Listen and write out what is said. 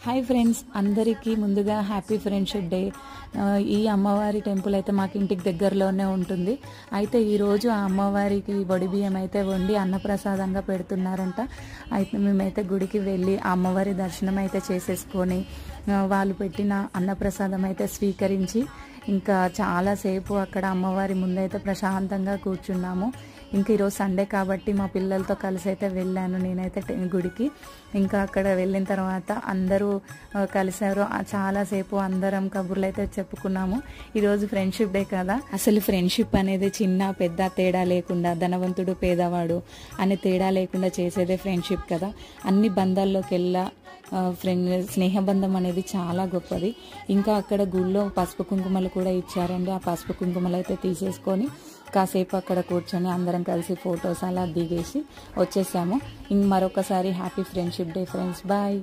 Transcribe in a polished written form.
Hi friends, అందరికీ ముందుగా happy friendship day. ఈ అమ్మవారి టెంపుల్ అయితే మాకు ఇంటికి దగ్గరలోనే ఉంటుంది. అయితే ఈరోజు ఆ అమ్మవారికి వడి బియ్యం అయితే వండి అన్నప్రసాదంగా పెడుతున్నారంట. అయితే మేమైతే గుడికి వెళ్ళి ఆ అమ్మవారి దర్శనం అయితే చేసేసుకొని వాళ్ళు పెట్టిన అన్నప్రసాదం అయితే స్వీకరించి ఇంకా చాలాసేపు అక్కడ అమ్మవారి ముందైతే ప్రశాంతంగా కూర్చున్నాము. ఇంకా ఈరోజు సండే కాబట్టి మా పిల్లలతో కలిసి అయితే వెళ్ళాను నేనైతే గుడికి. ఇంకా అక్కడ వెళ్ళిన తర్వాత అందరూ కలిసారు. చాలాసేపు అందరం కబుర్లు అయితే చెప్పుకున్నాము. ఈరోజు ఫ్రెండ్షిప్ డే కదా, అసలు ఫ్రెండ్షిప్ అనేది చిన్న పెద్ద తేడా లేకుండా, ధనవంతుడు పేదవాడు అనే తేడా లేకుండా చేసేదే ఫ్రెండ్షిప్ కదా. అన్ని బంధాల్లోకి స్నేహబంధం అనేది చాలా గొప్పది. ఇంకా అక్కడ గుళ్ళో పసుపు కుంకుమలు కూడా ఇచ్చారండి. ఆ పసుపు కుంకుమలు అయితే తీసేసుకొని కాసేపు అక్కడ కూర్చొని అందరం కలిసి ఫొటోస్ అలా దిగేసి వచ్చేసాము. మరొకసారి happy friendship day friends, bye.